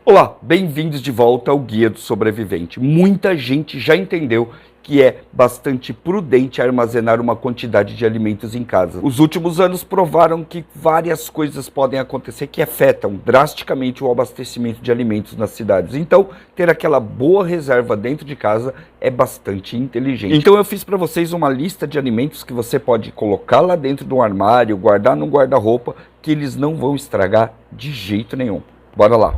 Olá, bem-vindos de volta ao Guia do Sobrevivente. Muita gente já entendeu que é bastante prudente armazenar uma quantidade de alimentos em casa. Os últimos anos provaram que várias coisas podem acontecer que afetam drasticamente o abastecimento de alimentos nas cidades. Então, ter aquela boa reserva dentro de casa é bastante inteligente. Então eu fiz para vocês uma lista de alimentos que você pode colocar lá dentro do armário, guardar no guarda-roupa, que eles não vão estragar de jeito nenhum. Bora lá!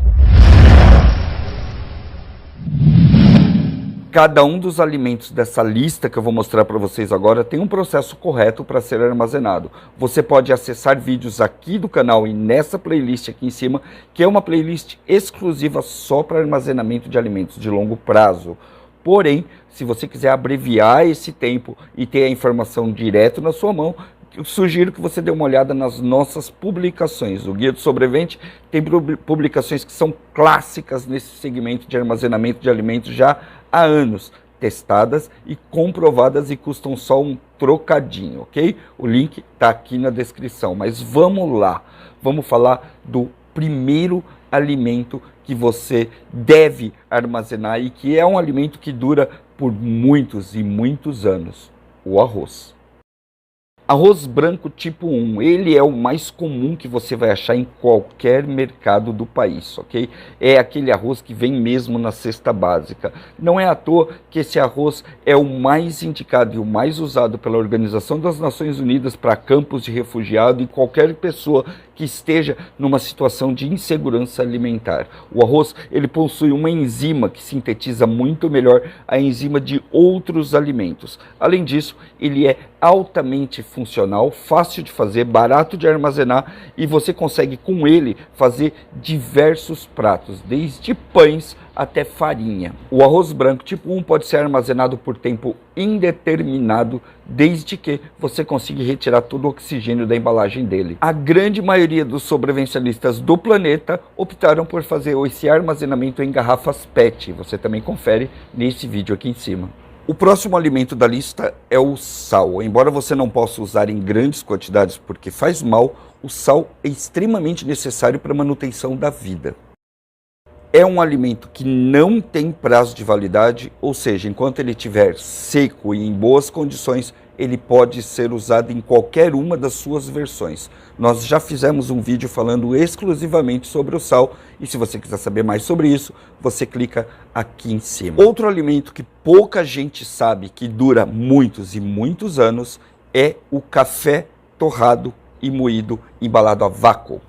Cada um dos alimentos dessa lista que eu vou mostrar para vocês agora tem um processo correto para ser armazenado. Você pode acessar vídeos aqui do canal e nessa playlist aqui em cima, que é uma playlist exclusiva só para armazenamento de alimentos de longo prazo. Porém, se você quiser abreviar esse tempo e ter a informação direto na sua mão, eu sugiro que você dê uma olhada nas nossas publicações. O Guia do Sobrevivente tem publicações que são clássicas nesse segmento de armazenamento de alimentos já há anos, testadas e comprovadas e custam só um trocadinho, ok? O link está aqui na descrição, mas vamos lá, vamos falar do primeiro alimento que você deve armazenar e que é um alimento que dura por muitos e muitos anos: o arroz. Arroz branco tipo 1, ele é o mais comum que você vai achar em qualquer mercado do país, ok? É aquele arroz que vem mesmo na cesta básica. Não é à toa que esse arroz é o mais indicado e o mais usado pela Organização das Nações Unidas para campos de refugiado e qualquer pessoa que esteja numa situação de insegurança alimentar. O arroz, ele possui uma enzima que sintetiza muito melhor a enzima de outros alimentos. Além disso, ele é altamente funcional, fácil de fazer, barato de armazenar e você consegue com ele fazer diversos pratos, desde pães até farinha. O arroz branco tipo 1 pode ser armazenado por tempo indeterminado, desde que você consiga retirar todo o oxigênio da embalagem dele. A grande maioria dos sobrevivencialistas do planeta optaram por fazer esse armazenamento em garrafas PET. Você também confere nesse vídeo aqui em cima. O próximo alimento da lista é o sal. Embora você não possa usar em grandes quantidades porque faz mal, o sal é extremamente necessário para a manutenção da vida. É um alimento que não tem prazo de validade, ou seja, enquanto ele estiver seco e em boas condições, ele pode ser usado em qualquer uma das suas versões. Nós já fizemos um vídeo falando exclusivamente sobre o sal, e se você quiser saber mais sobre isso, você clica aqui em cima. Outro alimento que pouca gente sabe que dura muitos e muitos anos é o café torrado e moído embalado a vácuo.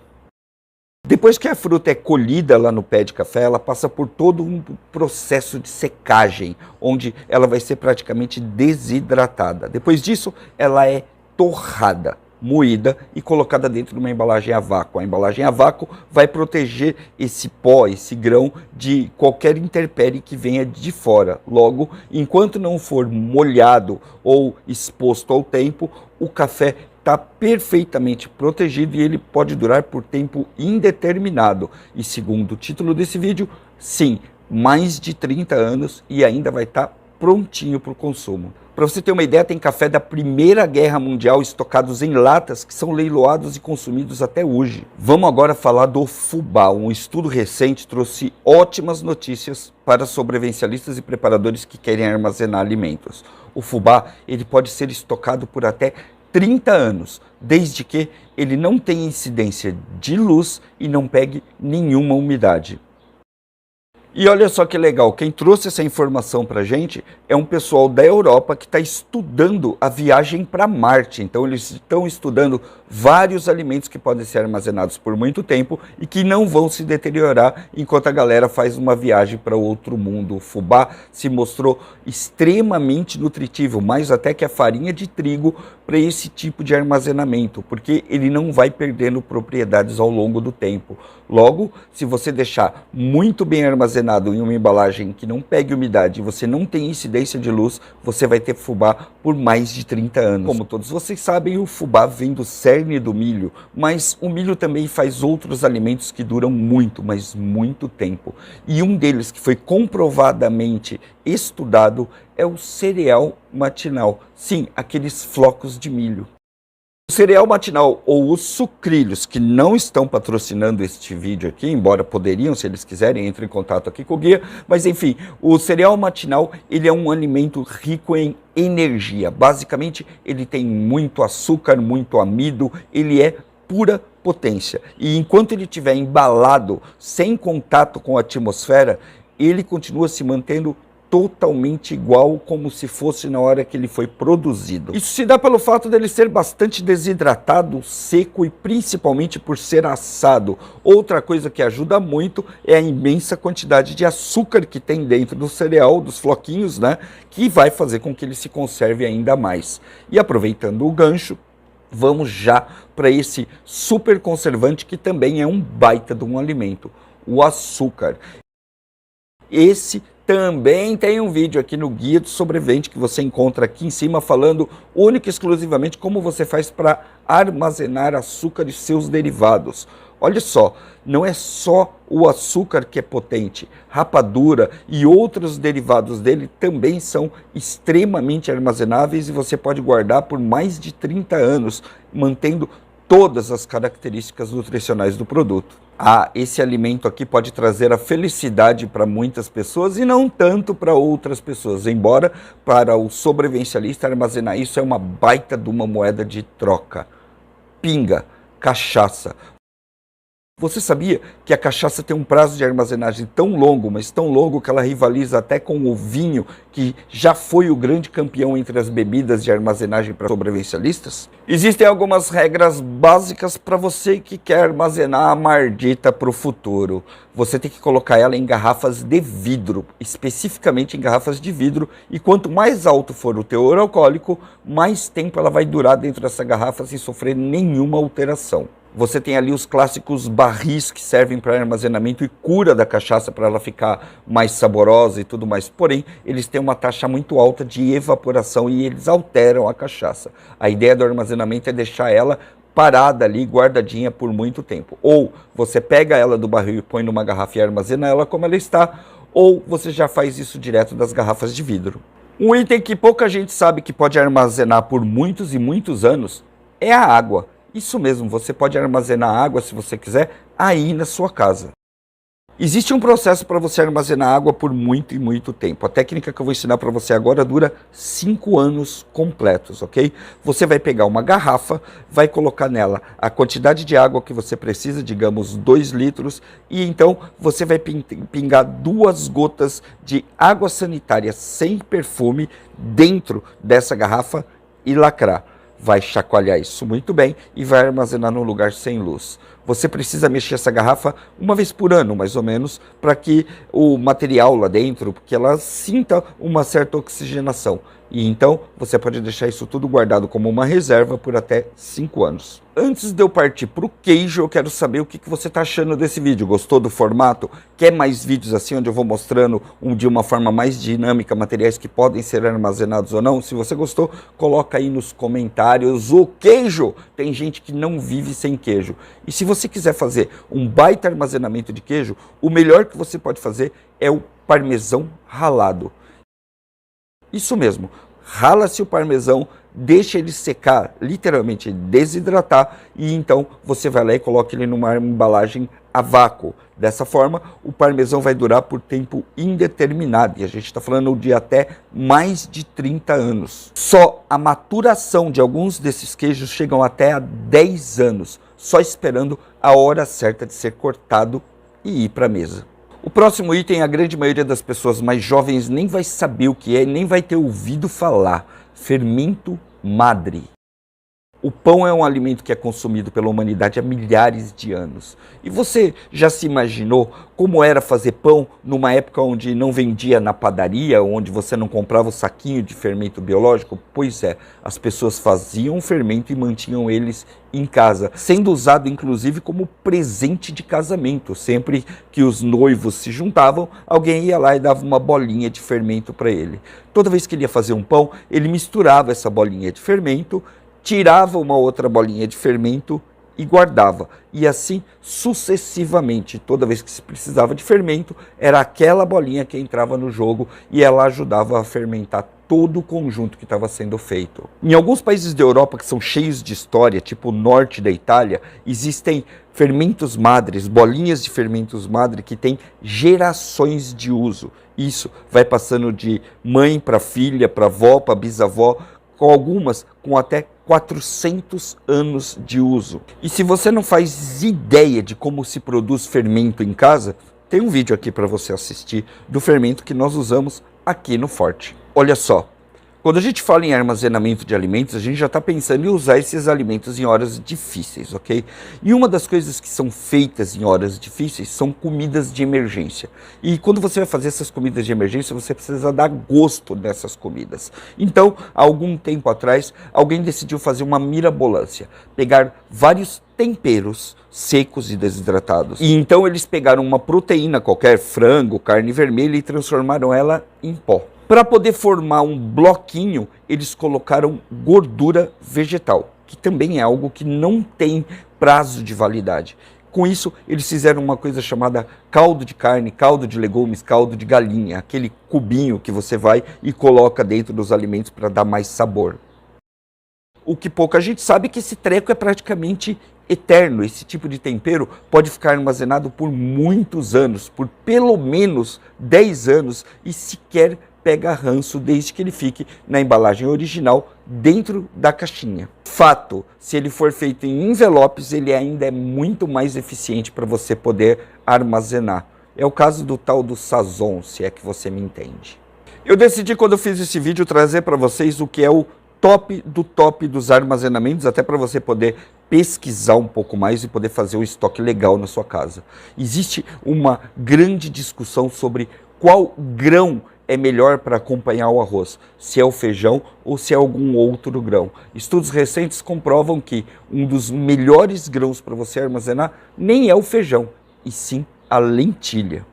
Depois que a fruta é colhida lá no pé de café, ela passa por todo um processo de secagem, onde ela vai ser praticamente desidratada. Depois disso, ela é torrada, moída e colocada dentro de uma embalagem a vácuo. A embalagem a vácuo vai proteger esse pó, esse grão, de qualquer intempérie que venha de fora. Logo, enquanto não for molhado ou exposto ao tempo, o café está perfeitamente protegido e ele pode durar por tempo indeterminado. E segundo o título desse vídeo, sim, mais de 30 anos e ainda vai estar prontinho para o consumo. Para você ter uma ideia, tem café da Primeira Guerra Mundial estocados em latas que são leiloados e consumidos até hoje. Vamos agora falar do fubá. Um estudo recente trouxe ótimas notícias para sobrevivencialistas e preparadores que querem armazenar alimentos. O fubá, ele pode ser estocado por até 30 anos, desde que ele não tenha incidência de luz e não pegue nenhuma umidade. E olha só que legal, quem trouxe essa informação para a gente é um pessoal da Europa que está estudando a viagem para Marte. Então eles estão estudando vários alimentos que podem ser armazenados por muito tempo e que não vão se deteriorar enquanto a galera faz uma viagem para outro mundo. O fubá se mostrou extremamente nutritivo, mais até que a farinha de trigo, para esse tipo de armazenamento, porque ele não vai perdendo propriedades ao longo do tempo. Logo, se você deixar muito bem armazenado em uma embalagem que não pegue umidade e você não tem incidência de luz, você vai ter fubá por mais de 30 anos. Como todos vocês sabem, o fubá vem do cerne do milho, mas o milho também faz outros alimentos que duram muito, mas muito tempo. E um deles que foi comprovadamente estudado é o cereal matinal. Sim, aqueles flocos de milho. O cereal matinal ou os sucrilhos, que não estão patrocinando este vídeo aqui, embora poderiam, se eles quiserem, entre em contato aqui com o guia, mas enfim, o cereal matinal, ele é um alimento rico em energia. Basicamente, ele tem muito açúcar, muito amido, ele é pura potência. E enquanto ele estiver embalado, sem contato com a atmosfera, ele continua se mantendo totalmente igual como se fosse na hora que ele foi produzido. Isso se dá pelo fato dele ser bastante desidratado, seco e principalmente por ser assado. Outra coisa que ajuda muito é a imensa quantidade de açúcar que tem dentro do cereal, dos floquinhos, né? Que vai fazer com que ele se conserve ainda mais. E aproveitando o gancho, vamos já para esse super conservante que também é um baita de um alimento, o açúcar. Esse também tem um vídeo aqui no Guia do Sobrevivente que você encontra aqui em cima falando única e exclusivamente como você faz para armazenar açúcar e seus derivados. Olha só, não é só o açúcar que é potente, rapadura e outros derivados dele também são extremamente armazenáveis e você pode guardar por mais de 30 anos, mantendo todas as características nutricionais do produto. Esse alimento aqui pode trazer a felicidade para muitas pessoas e não tanto para outras pessoas, embora para o sobrevivencialista armazenar isso é uma baita de uma moeda de troca. Pinga, cachaça. Você sabia que a cachaça tem um prazo de armazenagem tão longo, mas tão longo que ela rivaliza até com o vinho, que já foi o grande campeão entre as bebidas de armazenagem para sobrevivencialistas? Existem algumas regras básicas para você que quer armazenar a mardita para o futuro. Você tem que colocar ela em garrafas de vidro, especificamente em garrafas de vidro, e quanto mais alto for o teor alcoólico, mais tempo ela vai durar dentro dessa garrafa sem sofrer nenhuma alteração. Você tem ali os clássicos barris que servem para armazenamento e cura da cachaça para ela ficar mais saborosa e tudo mais. Porém, eles têm uma taxa muito alta de evaporação e eles alteram a cachaça. A ideia do armazenamento é deixar ela parada ali, guardadinha por muito tempo. Ou você pega ela do barril e põe numa garrafa e armazena ela como ela está, ou você já faz isso direto das garrafas de vidro. Um item que pouca gente sabe que pode armazenar por muitos e muitos anos é a água. Isso mesmo, você pode armazenar água, se você quiser, aí na sua casa. Existe um processo para você armazenar água por muito e muito tempo. A técnica que eu vou ensinar para você agora dura 5 anos completos, ok? Você vai pegar uma garrafa, vai colocar nela a quantidade de água que você precisa, digamos 2 litros, e então você vai pingar 2 gotas de água sanitária sem perfume dentro dessa garrafa e lacrar. Vai chacoalhar isso muito bem e vai armazenar num lugar sem luz. Você precisa mexer essa garrafa uma vez por ano, mais ou menos, para que o material lá dentro, porque ela sinta uma certa oxigenação. E então você pode deixar isso tudo guardado como uma reserva por até 5 anos. Antes de eu partir para o queijo, eu quero saber o que você está achando desse vídeo. Gostou do formato? Quer mais vídeos assim, onde eu vou mostrando de uma forma mais dinâmica materiais que podem ser armazenados ou não? Se você gostou, coloca aí nos comentários o queijo. Tem gente que não vive sem queijo. E se você quiser fazer um baita armazenamento de queijo, o melhor que você pode fazer é o parmesão ralado. Isso mesmo, rala-se o parmesão, deixa ele secar, literalmente desidratar, e então você vai lá e coloca ele numa embalagem a vácuo. Dessa forma, o parmesão vai durar por tempo indeterminado, e a gente está falando de até mais de 30 anos. Só a maturação de alguns desses queijos chegam até a 10 anos, só esperando a hora certa de ser cortado e ir para a mesa. O próximo item, a grande maioria das pessoas mais jovens nem vai saber o que é, nem vai ter ouvido falar. Fermento madre. O pão é um alimento que é consumido pela humanidade há milhares de anos. E você já se imaginou como era fazer pão numa época onde não vendia na padaria, onde você não comprava o saquinho de fermento biológico? Pois é, as pessoas faziam fermento e mantinham eles em casa, sendo usado inclusive como presente de casamento. Sempre que os noivos se juntavam, alguém ia lá e dava uma bolinha de fermento para ele. Toda vez que ele ia fazer um pão, ele misturava essa bolinha de fermento, tirava uma outra bolinha de fermento e guardava. E assim sucessivamente, toda vez que se precisava de fermento, era aquela bolinha que entrava no jogo e ela ajudava a fermentar todo o conjunto que estava sendo feito. Em alguns países da Europa que são cheios de história, tipo o norte da Itália, existem fermentos madres, bolinhas de fermentos madre que têm gerações de uso. Isso vai passando de mãe para filha, para avó, para bisavó, com algumas com até 400 anos de uso. E se você não faz ideia de como se produz fermento em casa, tem um vídeo aqui para você assistir do fermento que nós usamos aqui no Forte. Olha só, quando a gente fala em armazenamento de alimentos, a gente já está pensando em usar esses alimentos em horas difíceis, ok? E uma das coisas que são feitas em horas difíceis são comidas de emergência. E quando você vai fazer essas comidas de emergência, você precisa dar gosto nessas comidas. Então, há algum tempo atrás, alguém decidiu fazer uma mirabolância, pegar vários temperos secos e desidratados. E então eles pegaram uma proteína qualquer, frango, carne vermelha, e transformaram ela em pó. Para poder formar um bloquinho, eles colocaram gordura vegetal, que também é algo que não tem prazo de validade. Com isso, eles fizeram uma coisa chamada caldo de carne, caldo de legumes, caldo de galinha, aquele cubinho que você vai e coloca dentro dos alimentos para dar mais sabor. O que pouca gente sabe é que esse treco é praticamente eterno. Esse tipo de tempero pode ficar armazenado por muitos anos, por pelo menos 10 anos, e sequer pega ranço desde que ele fique na embalagem original dentro da caixinha. Fato, se ele for feito em envelopes, ele ainda é muito mais eficiente para você poder armazenar. É o caso do tal do Sazon, se é que você me entende. Eu decidi, quando eu fiz esse vídeo, trazer para vocês o que é o top dos armazenamentos, até para você poder pesquisar um pouco mais e poder fazer um estoque legal na sua casa. Existe uma grande discussão sobre qual grão é melhor para acompanhar o arroz, se é o feijão ou se é algum outro grão. Estudos recentes comprovam que um dos melhores grãos para você armazenar nem é o feijão, e sim a lentilha.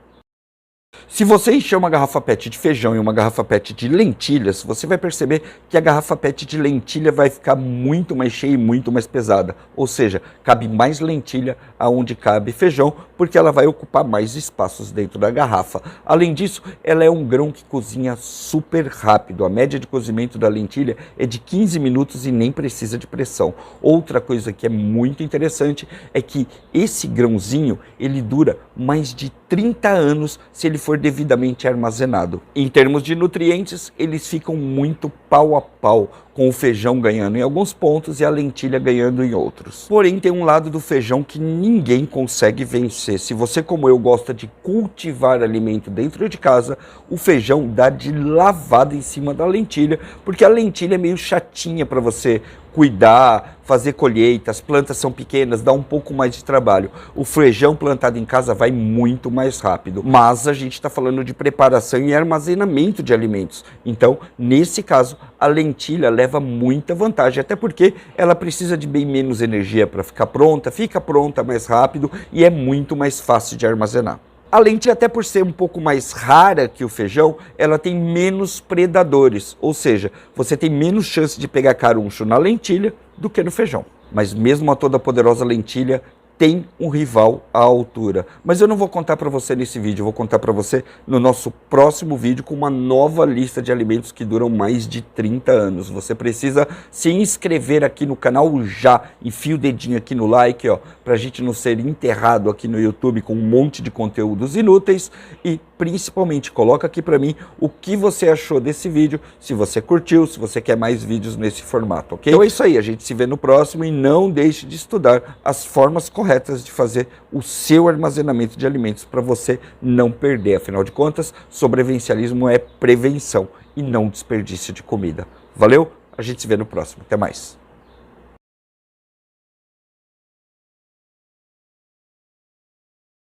Se você encher uma garrafa PET de feijão e uma garrafa PET de lentilhas, você vai perceber que a garrafa PET de lentilha vai ficar muito mais cheia e muito mais pesada. Ou seja, cabe mais lentilha aonde cabe feijão, porque ela vai ocupar mais espaços dentro da garrafa. Além disso, ela é um grão que cozinha super rápido. A média de cozimento da lentilha é de 15 minutos e nem precisa de pressão. Outra coisa que é muito interessante é que esse grãozinho, ele dura mais de 30 anos se ele for devidamente armazenado. Em termos de nutrientes, eles ficam muito pau a pau, com o feijão ganhando em alguns pontos e a lentilha ganhando em outros. Porém, tem um lado do feijão que ninguém consegue vencer. Se você, como eu, gosta de cultivar alimento dentro de casa, o feijão dá de lavada em cima da lentilha, porque a lentilha é meio chatinha para você cuidar, fazer colheita, as plantas são pequenas, dá um pouco mais de trabalho. O feijão plantado em casa vai muito mais rápido, mas a gente está falando de preparação e armazenamento de alimentos. Então, nesse caso, a lentilha leva muita vantagem, até porque ela precisa de bem menos energia para ficar pronta, fica pronta mais rápido e é muito mais fácil de armazenar. A lentilha, até por ser um pouco mais rara que o feijão, ela tem menos predadores, ou seja, você tem menos chance de pegar caruncho na lentilha do que no feijão. Mas mesmo a toda poderosa lentilha tem um rival à altura. Mas eu não vou contar para você nesse vídeo, eu vou contar para você no nosso próximo vídeo com uma nova lista de alimentos que duram mais de 30 anos. Você precisa se inscrever aqui no canal já, enfia o dedinho aqui no like, ó, para a gente não ser enterrado aqui no YouTube com um monte de conteúdos inúteis, e principalmente coloca aqui para mim o que você achou desse vídeo, se você curtiu, se você quer mais vídeos nesse formato, ok? Então é isso aí, a gente se vê no próximo e não deixe de estudar as formas corretas de fazer o seu armazenamento de alimentos para você não perder. Afinal de contas, sobrevivencialismo é prevenção e não desperdício de comida. Valeu? A gente se vê no próximo. Até mais.